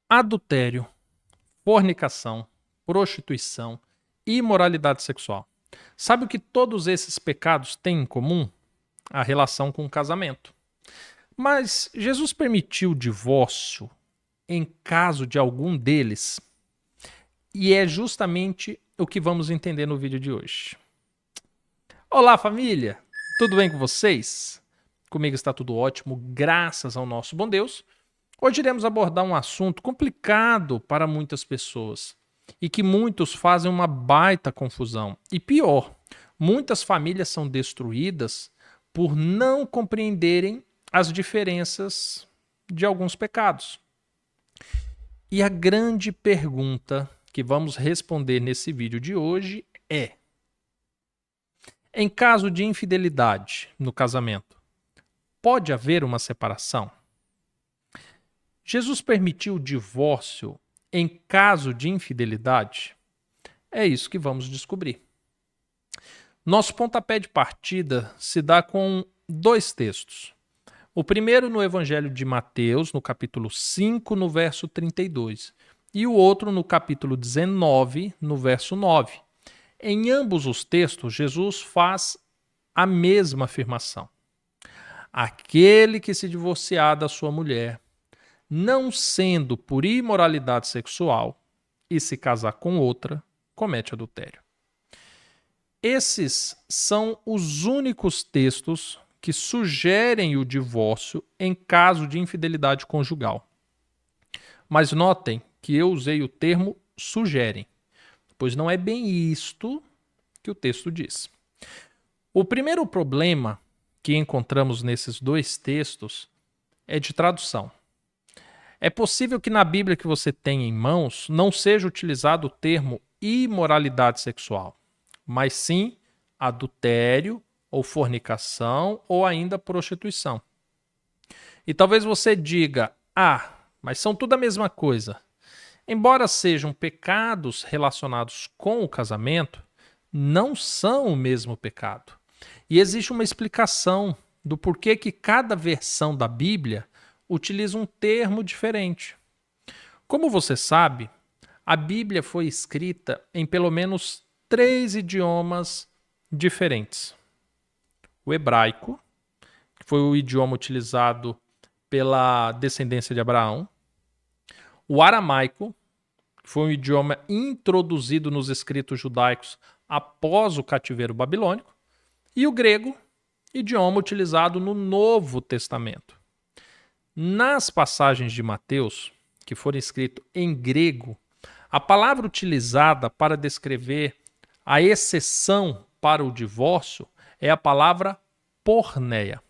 Adultério, fornicação, prostituição e imoralidade sexual. Sabe o que todos esses pecados têm em comum? A relação com o casamento. Mas Jesus permitiu o divórcio em caso de algum deles? E é justamente o que vamos entender no vídeo de hoje. Olá, família! Tudo bem com vocês? Comigo está tudo ótimo, graças ao nosso bom Deus. Hoje iremos abordar um assunto complicado para muitas pessoas e que muitos fazem uma baita confusão. E pior, muitas famílias são destruídas por não compreenderem as diferenças de alguns pecados. E a grande pergunta que vamos responder nesse vídeo de hoje é: em caso de infidelidade no casamento, pode haver uma separação? Jesus permitiu o divórcio em caso de infidelidade? É isso que vamos descobrir. Nosso pontapé de partida se dá com dois textos. O primeiro no Evangelho de Mateus, no capítulo 5, no verso 32, e o outro no capítulo 19, no verso 9. Em ambos os textos, Jesus faz a mesma afirmação: aquele que se divorciar da sua mulher, não sendo por imoralidade sexual, e se casar com outra, comete adultério. Esses são os únicos textos que sugerem o divórcio em caso de infidelidade conjugal. Mas notem que eu usei o termo sugerem, pois não é bem isto que o texto diz. O primeiro problema que encontramos nesses dois textos é de tradução. É possível que na Bíblia que você tem em mãos não seja utilizado o termo imoralidade sexual, mas sim adultério ou fornicação ou ainda prostituição. E talvez você diga: mas são tudo a mesma coisa. Embora sejam pecados relacionados com o casamento, não são o mesmo pecado. E existe uma explicação do porquê que cada versão da Bíblia utiliza um termo diferente. Como você sabe, a Bíblia foi escrita em pelo menos 3 idiomas diferentes. O hebraico, que foi o idioma utilizado pela descendência de Abraão. O aramaico, que foi um idioma introduzido nos escritos judaicos após o cativeiro babilônico. E o grego, idioma utilizado no Novo Testamento. Nas passagens de Mateus, que foram escritas em grego, a palavra utilizada para descrever a exceção para o divórcio é a palavra porneia.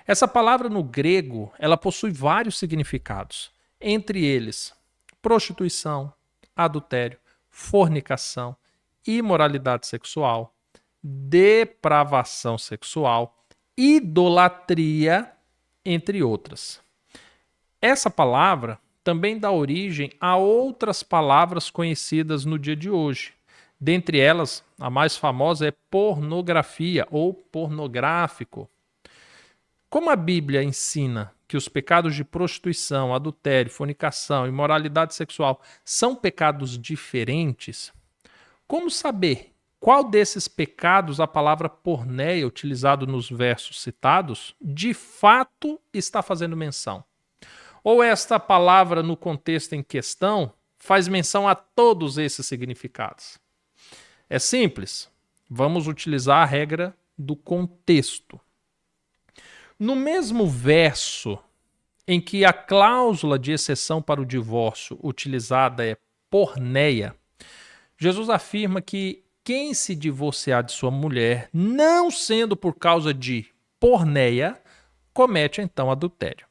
Essa palavra no grego, ela possui vários significados, entre eles prostituição, adultério, fornicação, imoralidade sexual, depravação sexual, idolatria, entre outras. Essa palavra também dá origem a outras palavras conhecidas no dia de hoje. Dentre elas, a mais famosa é pornografia ou pornográfico. Como a Bíblia ensina que os pecados de prostituição, adultério, fornicação e imoralidade sexual são pecados diferentes, como saber qual desses pecados a palavra porneia, utilizado nos versos citados, de fato está fazendo menção? Ou esta palavra, no contexto em questão, faz menção a todos esses significados? É simples. Vamos utilizar a regra do contexto. No mesmo verso em que a cláusula de exceção para o divórcio utilizada é porneia, Jesus afirma que quem se divorciar de sua mulher, não sendo por causa de porneia, comete então adultério.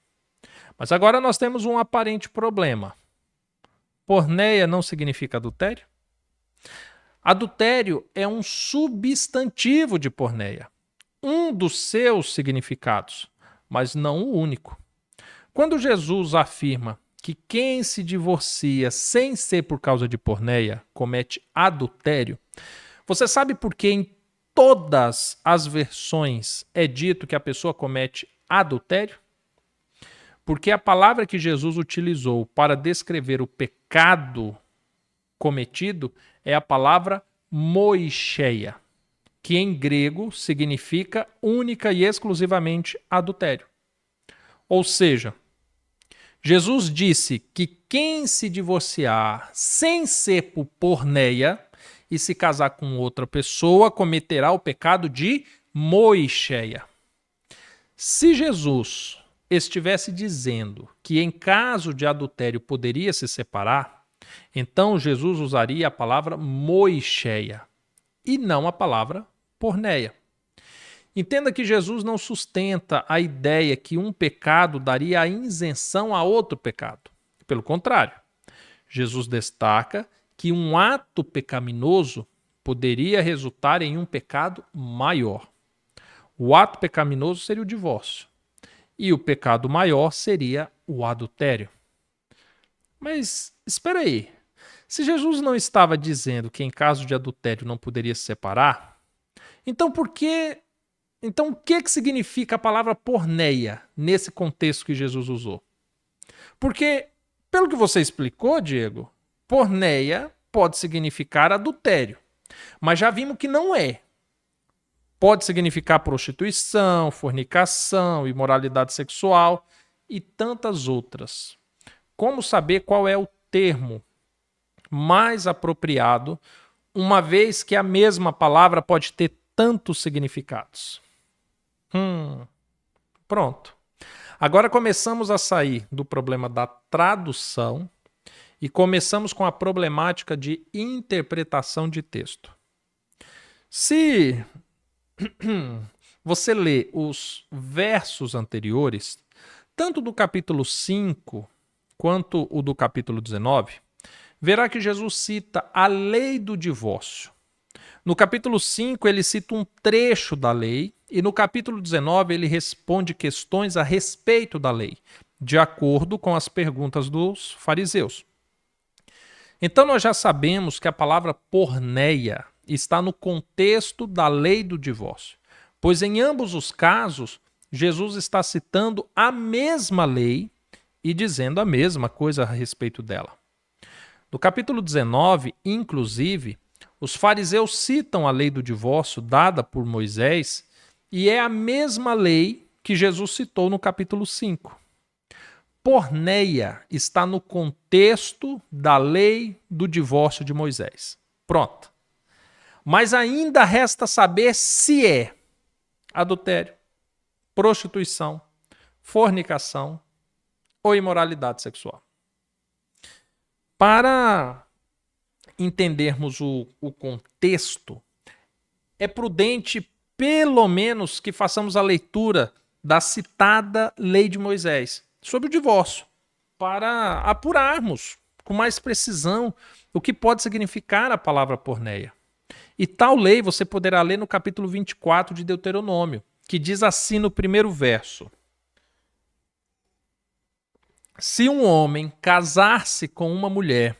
Mas agora nós temos um aparente problema. Porneia não significa adultério? Adultério é um substantivo de porneia, um dos seus significados, mas não o único. Quando Jesus afirma que quem se divorcia sem ser por causa de porneia comete adultério, você sabe por que em todas as versões é dito que a pessoa comete adultério? Porque a palavra que Jesus utilizou para descrever o pecado cometido é a palavra moicheia, que em grego significa única e exclusivamente adultério. Ou seja, Jesus disse que quem se divorciar sem ser por porneia e se casar com outra pessoa cometerá o pecado de moicheia. Se Jesus estivesse dizendo que em caso de adultério poderia se separar, então Jesus usaria a palavra moicheia e não a palavra porneia. Entenda que Jesus não sustenta a ideia que um pecado daria a isenção a outro pecado. Pelo contrário, Jesus destaca que um ato pecaminoso poderia resultar em um pecado maior. O ato pecaminoso seria o divórcio e o pecado maior seria o adultério. Mas espera aí, se Jesus não estava dizendo que em caso de adultério não poderia se separar, então o que significa a palavra porneia nesse contexto que Jesus usou? Porque, pelo que você explicou, Diego, porneia pode significar adultério, mas já vimos que não é. Pode significar prostituição, fornicação, imoralidade sexual e tantas outras. Como saber qual é o termo mais apropriado, uma vez que a mesma palavra pode ter tantos significados? Pronto. Agora começamos a sair do problema da tradução e começamos com a problemática de interpretação de texto. Se você lê os versos anteriores, tanto do capítulo 5 quanto o do capítulo 19, verá que Jesus cita a lei do divórcio. No capítulo 5, ele cita um trecho da lei, e no capítulo 19, ele responde questões a respeito da lei, de acordo com as perguntas dos fariseus. Então, nós já sabemos que a palavra porneia está no contexto da lei do divórcio, pois em ambos os casos, Jesus está citando a mesma lei e dizendo a mesma coisa a respeito dela. No capítulo 19, inclusive, os fariseus citam a lei do divórcio dada por Moisés e é a mesma lei que Jesus citou no capítulo 5. Porneia está no contexto da lei do divórcio de Moisés. Pronto. Mas ainda resta saber se é adultério, prostituição, fornicação ou imoralidade sexual. Para entendermos o contexto, é prudente, pelo menos, que façamos a leitura da citada lei de Moisés sobre o divórcio, para apurarmos com mais precisão o que pode significar a palavra porneia. E tal lei você poderá ler no capítulo 24 de Deuteronômio, que diz assim no primeiro verso: se um homem casar-se com uma mulher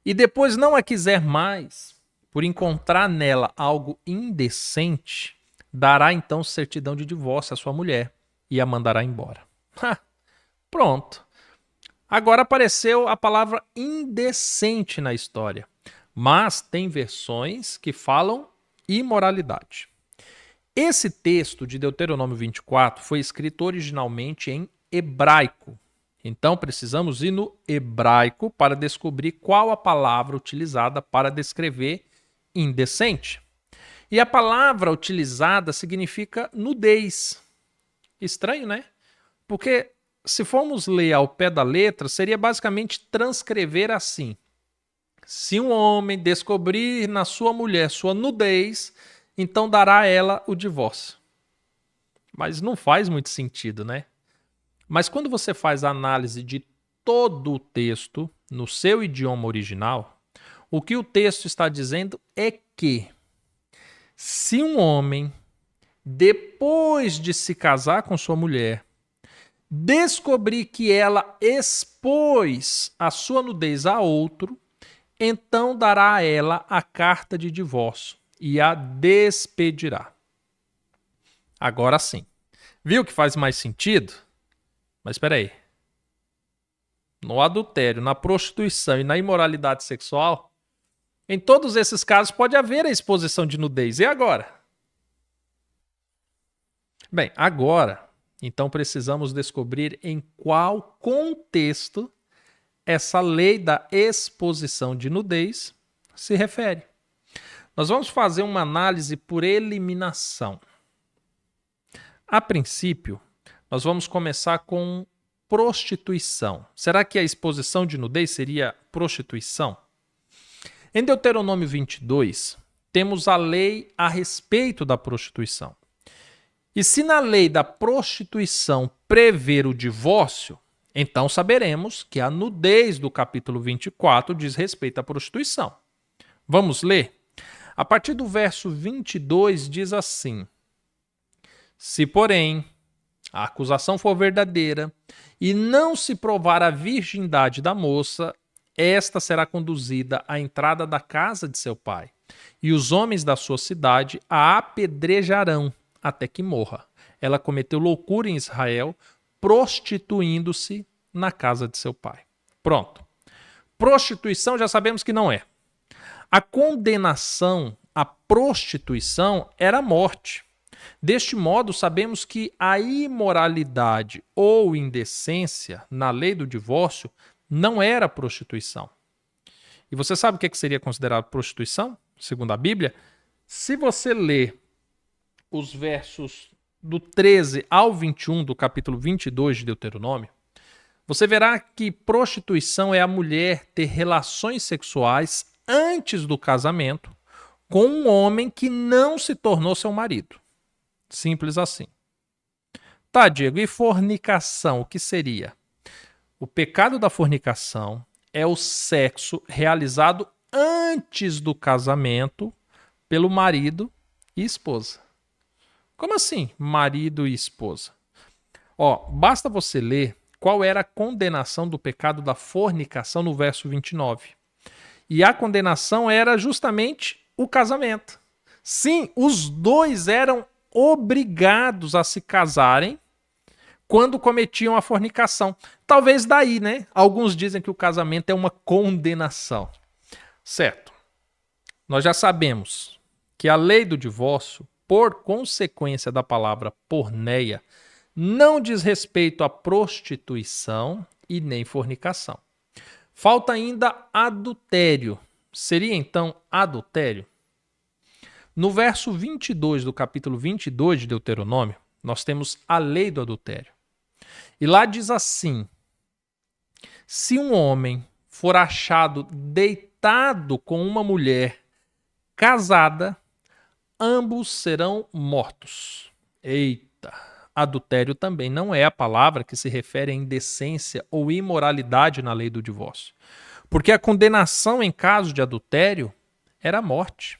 e depois não a quiser mais, por encontrar nela algo indecente, dará então certidão de divórcio à sua mulher e a mandará embora. Pronto. Agora apareceu a palavra indecente na história, mas tem versões que falam imoralidade. Esse texto de Deuteronômio 24 foi escrito originalmente em hebraico. Então precisamos ir no hebraico para descobrir qual a palavra utilizada para descrever indecente. E a palavra utilizada significa nudez. Estranho, né? Porque se formos ler ao pé da letra, seria basicamente transcrever assim: se um homem descobrir na sua mulher sua nudez, então dará a ela o divórcio. Mas não faz muito sentido, né? Mas quando você faz a análise de todo o texto no seu idioma original, o que o texto está dizendo é que se um homem, depois de se casar com sua mulher, descobrir que ela expôs a sua nudez a outro, então dará a ela a carta de divórcio e a despedirá. Agora sim. Viu que faz mais sentido? Mas espera aí. no adultério, na prostituição e na imoralidade sexual, em todos esses casos pode haver a exposição de nudez. E agora? Bem, agora, então precisamos descobrir em qual contexto essa lei da exposição de nudez se refere. Nós vamos fazer uma análise por eliminação. A princípio, nós vamos começar com prostituição. Será que a exposição de nudez seria prostituição? Em Deuteronômio 22, temos a lei a respeito da prostituição. E se na lei da prostituição prever o divórcio, então saberemos que a nudez do capítulo 24 diz respeito à prostituição. Vamos ler? A partir do verso 22 diz assim: se, porém, a acusação for verdadeira e não se provar a virgindade da moça, esta será conduzida à entrada da casa de seu pai, e os homens da sua cidade a apedrejarão até que morra. Ela cometeu loucura em Israel, prostituindo-se na casa de seu pai. Pronto. Prostituição já sabemos que não é. A condenação à prostituição era a morte. Deste modo, sabemos que a imoralidade ou indecência na lei do divórcio não era prostituição. E você sabe o que seria considerado prostituição, segundo a Bíblia? Se você ler os versos do 13 ao 21 do capítulo 22 de Deuteronômio, você verá que prostituição é a mulher ter relações sexuais antes do casamento com um homem que não se tornou seu marido. Simples assim. Tá, Diego, e fornicação, o que seria? O pecado da fornicação é o sexo realizado antes do casamento pelo marido e esposa. Como assim, marido e esposa? Basta você ler qual era a condenação do pecado da fornicação no verso 29. E a condenação era justamente o casamento. Sim, os dois eram obrigados a se casarem quando cometiam a fornicação. Talvez daí, né? Alguns dizem que o casamento é uma condenação. Certo. Nós já sabemos que a lei do divórcio, por consequência da palavra porneia, não diz respeito à prostituição e nem fornicação. Falta ainda adultério. Seria então adultério? No verso 22 do capítulo 22 de Deuteronômio, nós temos a lei do adultério. E lá diz assim: se um homem for achado deitado com uma mulher casada, ambos serão mortos. Eita! Adultério também não é a palavra que se refere à indecência ou imoralidade na lei do divórcio. Porque a condenação em caso de adultério era a morte.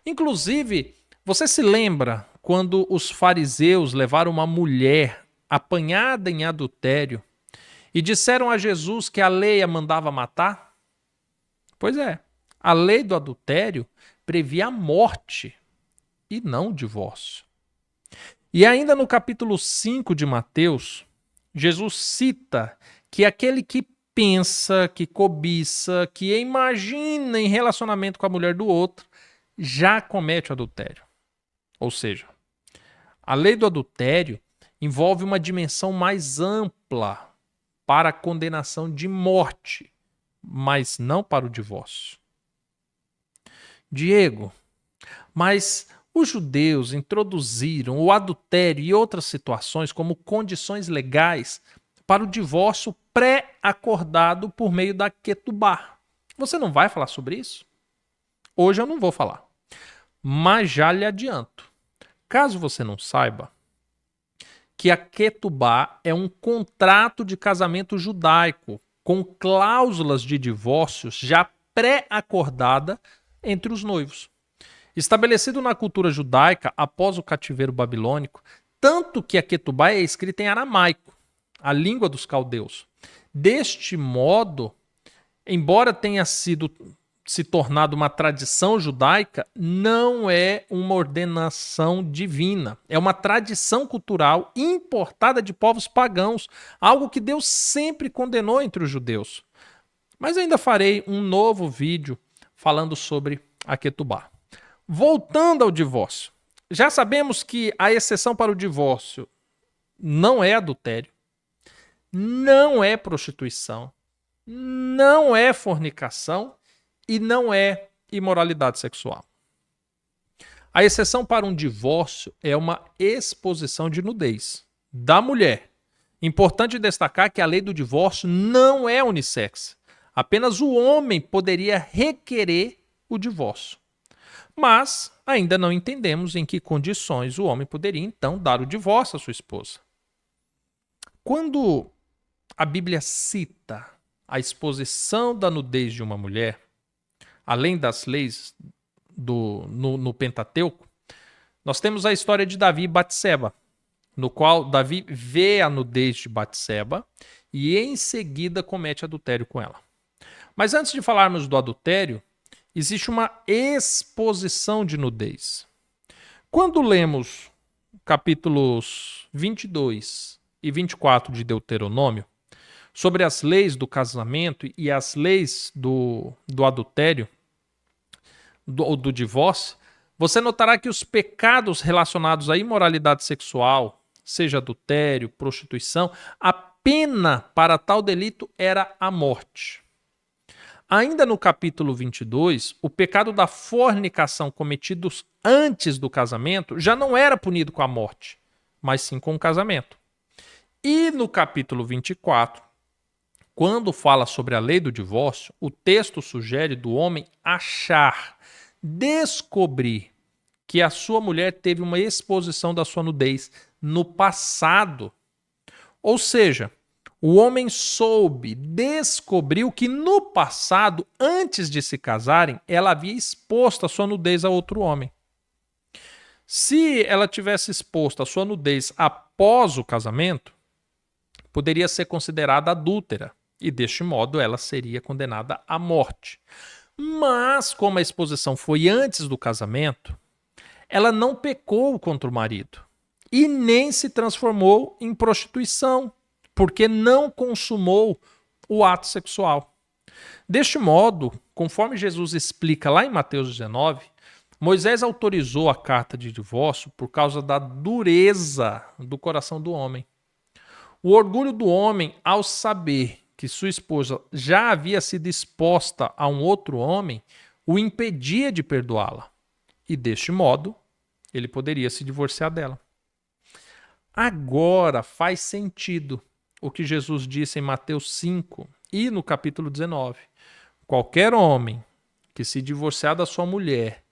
Inclusive, você se lembra quando os fariseus levaram uma mulher apanhada em adultério e disseram a Jesus que a lei a mandava matar? Pois é, a lei do adultério previa a morte e não o divórcio. E ainda no capítulo 5 de Mateus, Jesus cita que aquele que pensa, que cobiça, que imagina em relacionamento com a mulher do outro, já comete adultério. Ou seja, a lei do adultério envolve uma dimensão mais ampla para a condenação de morte, mas não para o divórcio. Diego, mas os judeus introduziram o adultério e outras situações como condições legais para o divórcio pré-acordado por meio da Ketubá. Você não vai falar sobre isso? Hoje eu não vou falar, mas já lhe adianto. Caso você não saiba, que a Ketubá é um contrato de casamento judaico com cláusulas de divórcio já pré-acordada entre os noivos. Estabelecido na cultura judaica após o cativeiro babilônico, tanto que a Ketubá é escrita em aramaico, a língua dos caldeus. Deste modo, embora tenha sido se tornado uma tradição judaica, não é uma ordenação divina. É uma tradição cultural importada de povos pagãos, algo que Deus sempre condenou entre os judeus. Mas ainda farei um novo vídeo falando sobre a Ketubá. Voltando ao divórcio. Já sabemos que a exceção para o divórcio não é adultério, não é prostituição, não é fornicação e não é imoralidade sexual. A exceção para um divórcio é uma exposição de nudez da mulher. Importante destacar que a lei do divórcio não é unissex. Apenas o homem poderia requerer o divórcio. Mas ainda não entendemos em que condições o homem poderia então dar o divórcio à sua esposa. Quando a Bíblia cita a exposição da nudez de uma mulher, além das leis no Pentateuco, nós temos a história de Davi e Batseba, no qual Davi vê a nudez de Batseba e em seguida comete adultério com ela. Mas antes de falarmos do adultério, existe uma exposição de nudez. Quando lemos capítulos 22 e 24 de Deuteronômio, sobre as leis do casamento e as leis do adultério, do divórcio, você notará que os pecados relacionados à imoralidade sexual, seja adultério, prostituição, a pena para tal delito era a morte. Ainda no capítulo 22, o pecado da fornicação cometido antes do casamento já não era punido com a morte, mas sim com o casamento. E no capítulo 24, quando fala sobre a lei do divórcio, o texto sugere do homem achar, descobrir que a sua mulher teve uma exposição da sua nudez no passado. Ou seja, o homem descobriu que no passado, antes de se casarem, ela havia exposto a sua nudez a outro homem. Se ela tivesse exposto a sua nudez após o casamento, poderia ser considerada adúltera e, deste modo, ela seria condenada à morte. Mas, como a exposição foi antes do casamento, ela não pecou contra o marido e nem se transformou em prostituição, porque não consumou o ato sexual. Deste modo, conforme Jesus explica lá em Mateus 19, Moisés autorizou a carta de divórcio por causa da dureza do coração do homem. O orgulho do homem, ao saber que sua esposa já havia sido exposta a um outro homem, o impedia de perdoá-la. E deste modo, ele poderia se divorciar dela. Agora faz sentido o que Jesus disse em Mateus 5 e no capítulo 19. Qualquer homem que se divorciar da sua mulher,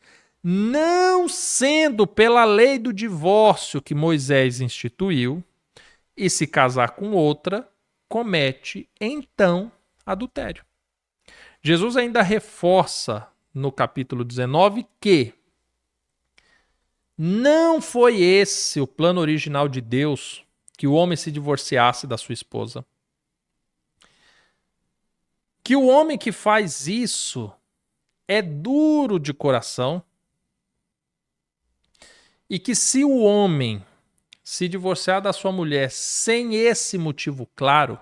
não sendo pela lei do divórcio que Moisés instituiu, e se casar com outra, comete então adultério. Jesus ainda reforça no capítulo 19 que não foi esse o plano original de Deus, que o homem se divorciasse da sua esposa. Que o homem que faz isso é duro de coração e que se o homem se divorciar da sua mulher sem esse motivo claro,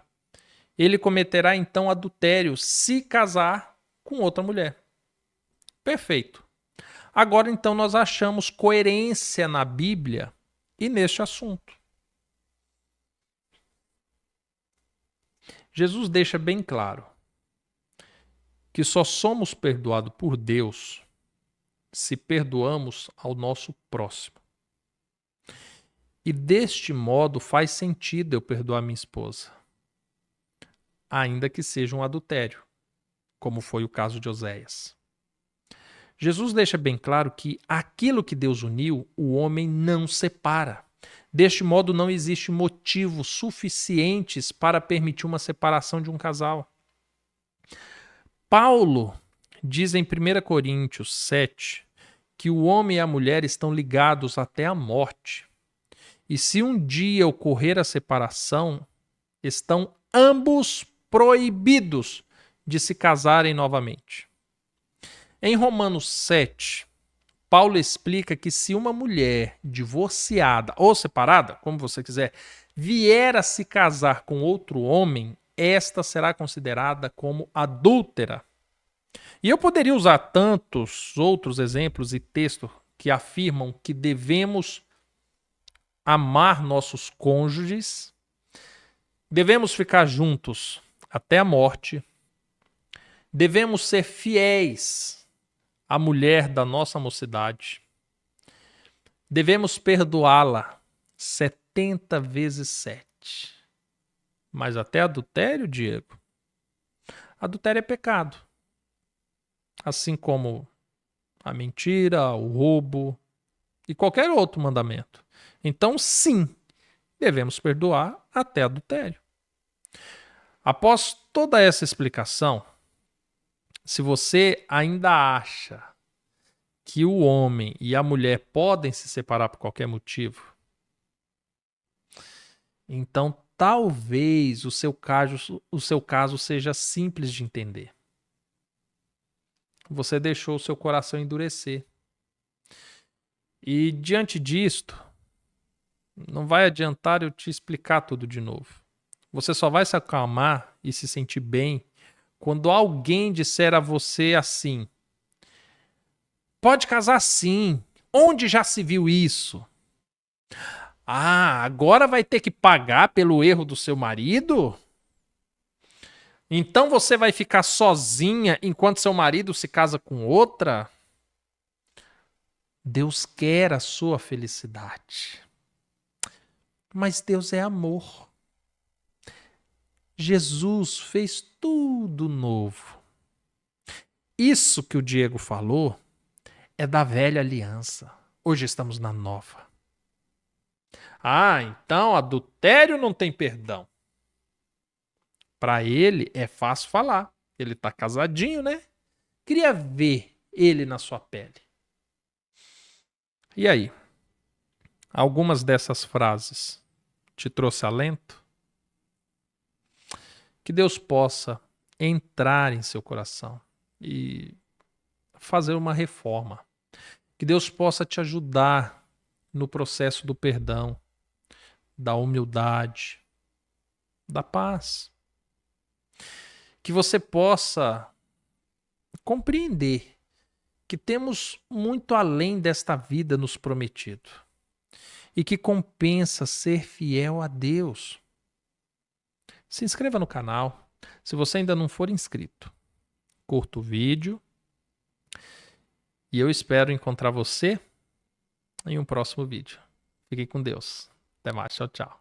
ele cometerá então adultério se casar com outra mulher. Perfeito. Agora então nós achamos coerência na Bíblia e neste assunto. Jesus deixa bem claro que só somos perdoados por Deus se perdoamos ao nosso próximo. E deste modo faz sentido eu perdoar minha esposa, ainda que seja um adultério, como foi o caso de Oséias. Jesus deixa bem claro que aquilo que Deus uniu, o homem não separa. Deste modo, não existe motivos suficientes para permitir uma separação de um casal. Paulo diz em 1 Coríntios 7 que o homem e a mulher estão ligados até a morte. E se um dia ocorrer a separação, estão ambos proibidos de se casarem novamente. Em Romanos 7, Paulo explica que se uma mulher divorciada ou separada, como você quiser, vier a se casar com outro homem, esta será considerada como adúltera. E eu poderia usar tantos outros exemplos e textos que afirmam que devemos amar nossos cônjuges, devemos ficar juntos até a morte, devemos ser fiéis à mulher da nossa mocidade, devemos perdoá-la 70 vezes 7. Mas até adultério, Diego? Adultério é pecado. Assim como a mentira, o roubo e qualquer outro mandamento. Então, sim, devemos perdoar até adultério. Após toda essa explicação, se você ainda acha que o homem e a mulher podem se separar por qualquer motivo, então talvez o seu caso seja simples de entender. Você deixou o seu coração endurecer. E diante disto, não vai adiantar eu te explicar tudo de novo. Você só vai se acalmar e se sentir bem quando alguém disser a você assim: pode casar sim. Onde já se viu isso? Ah, agora vai ter que pagar pelo erro do seu marido? Então você vai ficar sozinha enquanto seu marido se casa com outra? Deus quer a sua felicidade. Mas Deus é amor. Jesus fez tudo novo. Isso que o Diego falou é da velha aliança. Hoje estamos na nova. Ah, então adultério não tem perdão. Para ele é fácil falar. Ele tá casadinho, né? Queria ver ele na sua pele. E aí? Algumas dessas frases te trouxe alento? Que Deus possa entrar em seu coração e fazer uma reforma. Que Deus possa te ajudar no processo do perdão, da humildade, da paz. Que você possa compreender que temos muito além desta vida nos prometido e que compensa ser fiel a Deus. Se inscreva no canal se você ainda não for inscrito. Curta o vídeo e eu espero encontrar você em um próximo vídeo. Fique com Deus. Até mais. Tchau, tchau.